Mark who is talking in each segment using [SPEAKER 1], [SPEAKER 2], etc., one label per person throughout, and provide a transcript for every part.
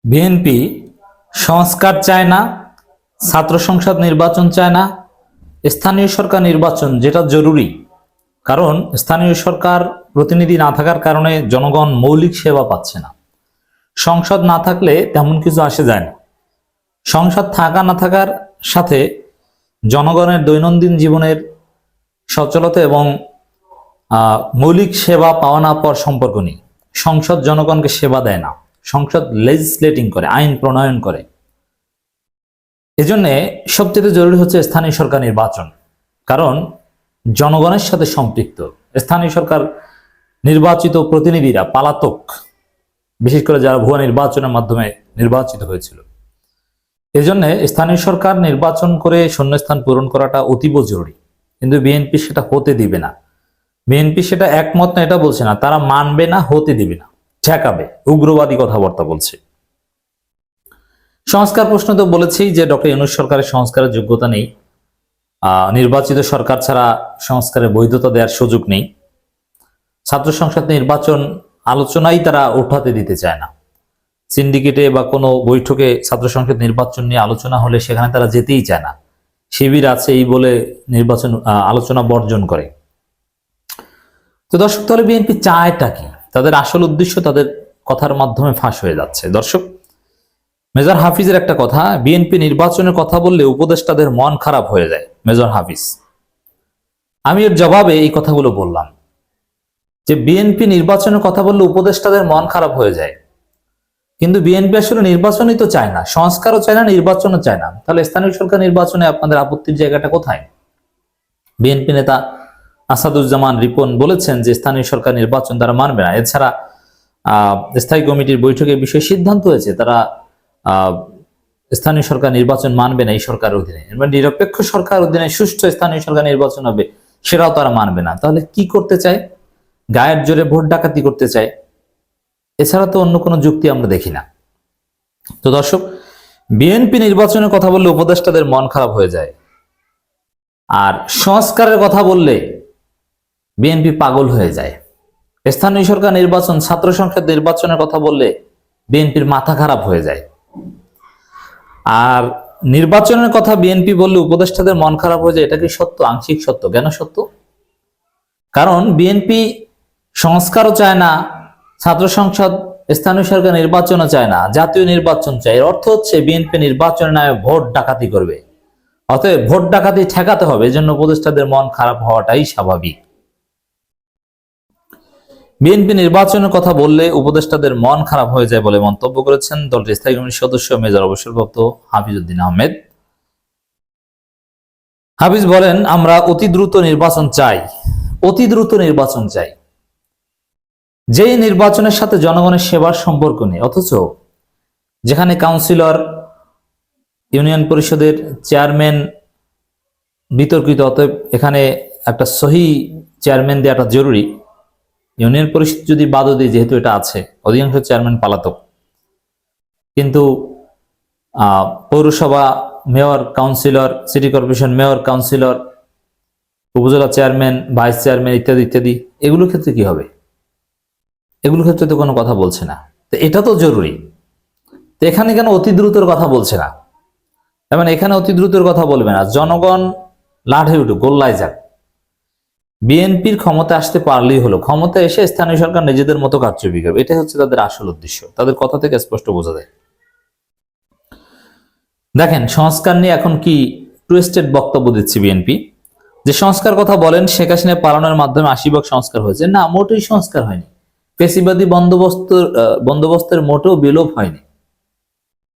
[SPEAKER 1] BNP সংস্কার চায় না, ছাত্র সংসদ নির্বাচন চায় না, স্থানীয় সরকার নির্বাচন যেটা জরুরি। কারণ স্থানীয় সরকার প্রতিনিধি না থাকার কারণে জনগণ মৌলিক সেবা পাচ্ছে না। সংসদ না থাকলে তেমন কিছু আসে যায় না। সংসদ থাকা না থাকার সাথে জনগণের দৈনন্দিন জীবনের সচলতা এবং মৌলিক সেবা পাওয়া না পাওয়ার সম্পর্ক নেই। সংসদ জনগণকে সেবা দেয় না, সংসদ লেজিসলেটিং করে, আইন প্রণয়ন করে। এজন্য সবচেয়ে জরুরি হচ্ছে স্থানীয় সরকার নির্বাচন, কারণ জনগণের সাথে সম্পৃক্ত। স্থানীয় সরকার নির্বাচিত প্রতিনিধিরা পালাতক, বিশেষ করে যারা ভুয়া নির্বাচনের মাধ্যমে নির্বাচিত হয়েছিল। এজন্য স্থানীয় সরকার নির্বাচন করে শূন্যস্থান পূরণ করাটা অতীব জরুরি, কিন্তু বিএনপি সেটা হতে দিবে না। বিএনপি সেটা একমত না, এটা বলছে না, তারা মানবে না, হতে দিবে না, ঠেকাবে, উগ্রবাদী কথাবার্তা বলছে। সংস্কার প্রশ্ন তো বলেছি যে ডক্টর ইউনূস সরকারের সংস্কারের যোগ্যতা নেই, নির্বাচিত সরকার ছাড়া সংস্কারের বৈধতা দেওয়ার সুযোগ নেই। ছাত্র সংসদ নির্বাচন আলোচনাই তারা উঠাতে দিতে চায় না। সিন্ডিকেটে বা কোনো বৈঠকে ছাত্র সংসদ নির্বাচন নিয়ে আলোচনা হলে সেখানে তারা যেতেই চায় না। শিবির আছে এই বলে নির্বাচন আলোচনা বর্জন করে। তো দর্শক, তাহলে বিএনপি চায়টা কি? তাদের আসল উদ্দেশ্য তাদের কথার মাধ্যমে ফাঁস হয়ে যাচ্ছে। দর্শক, মেজর হাফিজের একটা কথা, বিএনপি নির্বাচনের কথা বললে উপদেষ্টাদের মন খারাপ হয়ে যায়। মেজর হাফিজ, আমি এর জবাবে এই কথাগুলো বললাম যে বিএনপি নির্বাচনের কথা বললে উপদেষ্টাদের মন খারাপ হয়ে যায়, কিন্তু বিএনপি আসলে নির্বাচনই তো চায় না, সংস্কারও চায় না, নির্বাচনও চায় না। তাহলে স্থানীয় সরকার নির্বাচনে আপনাদের আপত্তির জায়গাটা কোথায়? বিএনপি নেতা আসাদুজ্জামান রিপন বলেছেন যে স্থানীয় সরকার নির্বাচন তারা মানবে না। এছাড়া স্থায়ী কমিটির বৈঠকে বিষয়ে সিদ্ধান্ত হয়েছে তারা স্থানীয় সরকার নির্বাচন মানবে না এই সরকারের অধীনে। এবার নিরপেক্ষ সরকার অধীনে সুষ্ঠু স্থানীয় সরকার নির্বাচন হবে, সেটাও তারা মানবে না। তাহলে কি করতে চায়? গায়ের জোরে ভোট ডাকাতি করতে চায়, এছাড়া তো অন্য কোনো যুক্তি আমরা দেখি না। তো দর্শক, বিএনপি নির্বাচনের কথা বললে উপদেষ্টাদের মন খারাপ হয়ে যায়, আর সংস্কারের কথা বললে বিএনপি পাগল হয়ে যায়। স্থানীয় সরকার নির্বাচন, ছাত্র সংসদ নির্বাচনের কথা বললে বিএনপির মাথা খারাপ হয়ে যায়। আর নির্বাচনের কথা বিএনপি বললে উপদেষ্টাদের মন খারাপ হয়ে যায়। এটা কি সত্য? আংশিক সত্য। কেন সত্য? কারণ বিএনপি সংস্কারও চায় না, ছাত্র সংসদ স্থানীয় সরকার নির্বাচনও চায় না, জাতীয় নির্বাচন চায়। এর অর্থ হচ্ছে বিএনপি নির্বাচনের নামে ভোট ডাকাতি করবে। অতএব ভোট ডাকাতি ঠেকাতে হবে, এজন্য উপদেষ্টাদের মন খারাপ হওয়াটাই স্বাভাবিক। বিএনপি নির্বাচনের কথা বললে উপদেষ্টাদের মন খারাপ হয়ে যায় বলে মন্তব্য করেছেন দলটির স্থায়ী কমিটির সদস্য মেজর অবসরপ্রাপ্ত হাফিজ উদ্দিন আহমেদ। হাফিজ বলেন, আমরা অতি দ্রুত নির্বাচন চাই, অতি দ্রুত নির্বাচন চাই, যেই নির্বাচনের সাথে জনগণের সেবার সম্পর্ক নেই, অথচ যেখানে কাউন্সিলর, ইউনিয়ন পরিষদের চেয়ারম্যান বিতর্কিত, অতএব এখানে একটা সহি চেয়ারম্যান দেওয়াটা জরুরি। ইউনিয়ন পরিষদ যদি বাদও দিই, যেহেতু এটা আছে, অধিকাংশ চেয়ারম্যান পালাতক, কিন্তু পৌরসভা mayor, councillor, city corporation mayor, councillor, উপজেলা চেয়ারম্যান, ভাইস চেয়ারম্যান ইত্যাদি ইত্যাদি, এগুলোর ক্ষেত্রে কি হবে? এগুলোর ক্ষেত্রে তো কোনো কথা বলছে না। তো এটা তো জরুরি, তো এখানে কেন অতি দ্রুতের কথা বলছে না? মানে এখানে অতি দ্রুতের কথা বলবে না, জনগণ লাঠে উঠুক, গোল্লায় যাক, বিএনপির ক্ষমতা আসতে পারলেই হলো, ক্ষমতা এসে স্থানীয় সরকার নিজেদের মতো কারচুপি করবে, এটাই হচ্ছে তাদের আসল উদ্দেশ্য। তাদের কথা থেকে স্পষ্ট বোঝা যায়। দেখেন, সংস্কার নিয়ে এখন কি টুইস্টেড বক্তব্য দিচ্ছে বিএনপি, যে সংস্কার কথা বলেন শেখ হাসিনা পালনের মাধ্যমে ৮০% সংস্কার হয়েছে। না, মোটেই সংস্কার হয়নি। ফেসিবাদী বন্দোবস্তের মোটেও বিলোপ হয়নি,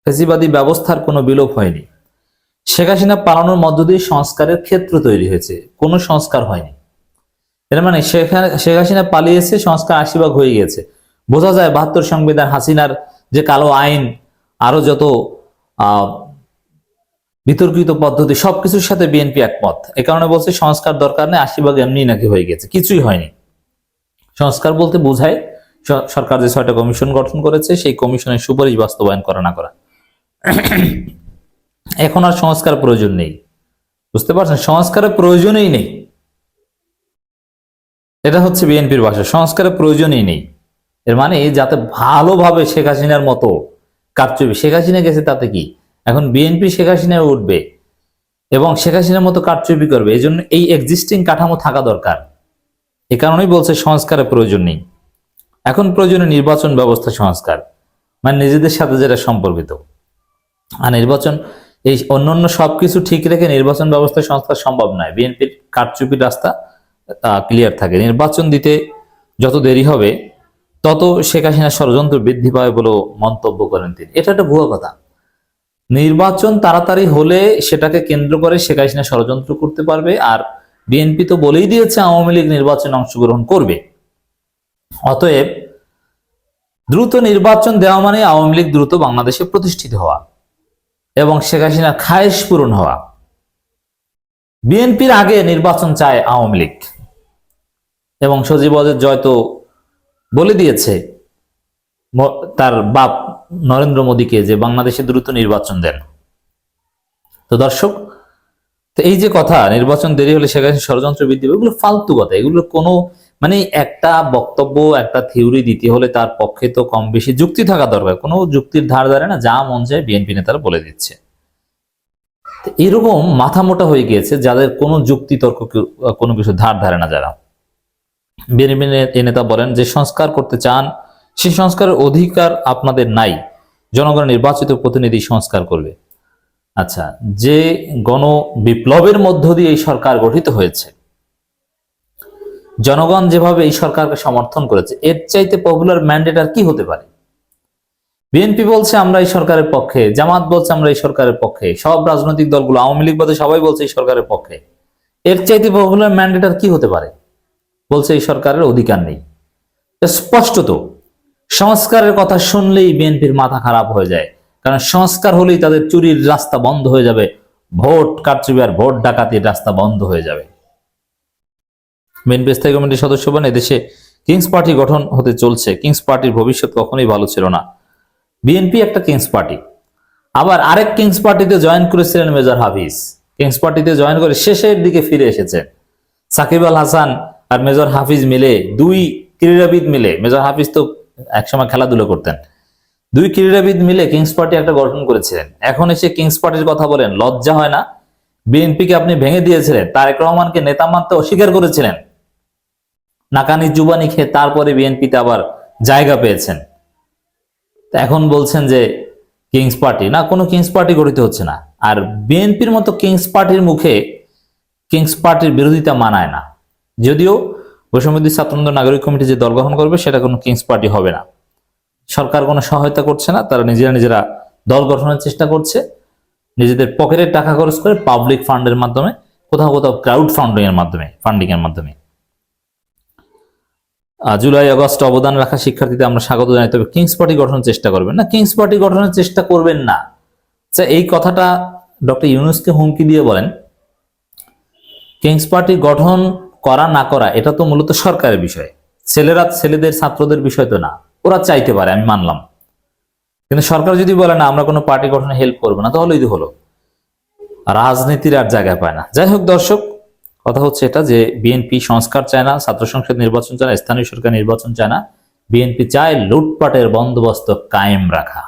[SPEAKER 1] ফেসিবাদী ব্যবস্থার কোনো বিলোপ হয়নি। শেখ হাসিনা পালানোর মধ্য দিয়ে সংস্কারের ক্ষেত্র তৈরি হয়েছে, কোনো সংস্কার হয়নি। এর মানে শেখ হাসিনা পালিয়েছে, সংস্কার ৮০% হয়ে গেছে। বোঝা যায় ৭২ সংবিধান, হাসিনার যে কালো আইন, আরো যত বিতর্কিত পদ্ধতি, সবকিছুর সাথে বিএনপি একমত। এ কারণে বলছে সংস্কার দরকার নেই, ৮০% এমনি নাকি হয়ে গেছে, কিছুই হয়নি। সংস্কার বলতে বোঝায় সরকার যে ৬টা কমিশন গঠন করেছে, সেই কমিশনের সুপারিশ বাস্তবায়ন করা না করা। এখন আর সংস্কার প্রয়োজন নেই, বুঝতে পারছেন? সংস্কারের প্রয়োজনই নেই, এটা হচ্ছে বিএনপির ভাষা, সংস্কারের প্রয়োজনই নেই। এর মানে যাতে ভালোভাবে শেখ হাসিনার মতো কারচুপি, শেখ হাসিনা গেছে তাতে কি, এখন বিএনপি শেখ হাসিনায় উঠবে এবং শেখ হাসিনার মতো কারচুপি করবে। এই জন্য এই এক্সিস্টিং কাঠামো থাকা দরকার। এ কারণেই বলছে সংস্কারের প্রয়োজন নেই, এখন প্রয়োজনীয় নির্বাচন ব্যবস্থা সংস্কার, মানে নিজেদের সাথে যেটা সম্পর্কিত। আর নির্বাচন, এই অন্যান্য সবকিছু ঠিক রেখে নির্বাচন ব্যবস্থা সংস্কার সম্ভব নয়। বিএনপির কারচুপির রাস্তা ক্লিয়ার থাকে। নির্বাচন দিতে যত দেরি হবে তত শেখ হাসিনার ষড়যন্ত্র বৃদ্ধি পাবে বলেও মন্তব্য করেন তিনি। এটা একটা ভুয়া কথা। নির্বাচন তাড়াতাড়ি হলে সেটাকে কেন্দ্র করে শেখ হাসিনা ষড়যন্ত্র করতে পারবে। আর বিএনপি তো বলেই দিয়েছে আওয়ামী লীগ নির্বাচনে অংশগ্রহণ করবে। অতএব দ্রুত নির্বাচন দেওয়া মানে আওয়ামী লীগ দ্রুত বাংলাদেশে প্রতিষ্ঠিত হওয়া এবং শেখ হাসিনার খায়েশ পূরণ হওয়া। বিএনপির আগে নির্বাচন চায় আওয়ামী লীগ এবং সজীব ওয়াজেদ জয় তো বলে দিয়েছে তার বাপ নরেন্দ্র মোদীকে যে বাংলাদেশে দ্রুত নির্বাচন দেন। তো দর্শক, তো এই যে কথা নির্বাচন দেরি হলে শেখ হাসিনা ষড়যন্ত্র বৃদ্ধি পাবে, এগুলো ফালতু কথা। এগুলো কোনো মানে একটা বক্তব্য, একটা থিওরি দিতে হলে তার পক্ষে তো কম বেশি যুক্তি থাকা দরকার। কোনো যুক্তির ধার ধারে না, যা মন চায় বিএনপি নেতারা বলে দিচ্ছে। এরকম মাথা মোটা হয়ে গিয়েছে যাদের কোনো যুক্তি তর্ক কোনো কিছু ধার ধারে না। যারা বিএনপি নেতা বলেন যে সংস্কার করতে চান, সেই সংস্কারের অধিকার আপনাদের নাই, জনগণ নির্বাচিত প্রতিনিধি সংস্কার করবে। আচ্ছা, যে গণ বিপ্লবের মধ্য দিয়ে এই সরকার গঠিত হয়েছে, জনগণ যেভাবে এই সরকারকে সমর্থন করেছে, এর চাইতে পপুলার ম্যান্ডেট আর কি হতে পারে? বিএনপি বলছে আমরা এই সরকারের পক্ষে, জামাত বলছে আমরা এই সরকারের পক্ষে, সব রাজনৈতিক দলগুলো, আওয়ামী লীগ বাদে সবাই বলছে এই সরকারের পক্ষে। এর চাইতে পপুলার ম্যান্ডেট আর কি হতে পারে? বলছে এই সরকারের অধিকার নেই। স্পষ্টত সংস্কারের কথা শুনলেই বিএনপির মাথা খারাপ হয়ে যায়, কারণ সংস্কার হলেই তাদের চুরির রাস্তা বন্ধ হয়ে যাবে, ভোট কারচুপি আর ভোট ডাকাতির রাস্তা বন্ধ হয়ে যাবে। বিএনপি স্থায়ী কমিটির সদস্য বলেন, এদেশে কিংস পার্টি গঠন হতে চলছে। কিংস পার্টির ভবিষ্যৎ কখনোই ভালো ছিল না। বিএনপি একটা কিংস পার্টি, আবার আরেক কিংস পার্টিতে জয়েন করেছিলেন মেজর হাফিজ। কিংস পার্টিতে জয়েন করে শেষের দিকে ফিরে এসেছেন। সাকিব আল হাসান আর মেজর হাফিজ মিলে, দুই ক্রীড়াবিদ মিলে, মেজর হাফিজ তো একসময় খেলাধুলো করতেন, দুই ক্রীড়াবিদ মিলে কিংস পার্টি একটা গঠন করেছিলেন। এখন এসে কিংস পার্টির কথা বলেন, লজ্জা হয় না? বিএনপিকে আপনি ভেঙে দিয়েছিলেন, তারেক রহমানকে নেতা মানতে অস্বীকার করেছিলেন, নাকানি জুবানি খেয়ে তারপরে বিএনপিতে আবার জায়গা পেয়েছেন। এখন বলছেন যে কিংস পার্টি না, কোনো কিংস পার্টি গঠিত হচ্ছে না। আর বিএনপির মতো কিংস পার্টির মুখে কিংস পার্টির বিরোধিতা মানায় না। যদিও বৈষম্যবিরোধী ছাত্র আন্দোলন নাগরিক কমিটি যে দল গঠন করবে সেটা কোনো কিংস পার্টি হবে না। সরকার কোনো সহায়তা করছে না, তারা নিজেরা দল গঠনের চেষ্টা করছে, নিজেদের পকেটের টাকা খরচ করে, পাবলিক ফান্ডের মাধ্যমে, কোথাও কোথাও ক্রাউড ফান্ডিং এর মাধ্যমে। জুলাই আগস্ট অবদান রাখা শিক্ষার্থীদের আমরা স্বাগত জানাই, তবে কিংস পার্টি গঠনের চেষ্টা করবেন না। কিংস পার্টি গঠনের চেষ্টা করবেন না, এই কথাটা ডক্টর ইউনূসকে হুমকি দিয়ে বলেন। কিংস পার্টি গঠন করা না করা এটা তো মূলত সরকারের বিষয়, ছেলেদের ছাত্রদের বিষয় তো না। ওরা চাইতে পারে, আমি মানলাম, কিন্তু সরকার যদি বলে না আমরা কোনো পার্টি গঠনে হেল্প করবো না, তাহলেই তো হলো। রাজনীতির আর জায়গা পায় না। যাই হোক দর্শক, কথা হচ্ছে এটা যে বিএনপি সংস্কার চায় না, ছাত্র সংসদ নির্বাচন চায় না, স্থানীয় সরকার নির্বাচন চায় না। বিএনপি চায় লুটপাটের বন্দোবস্ত কায়েম রাখা।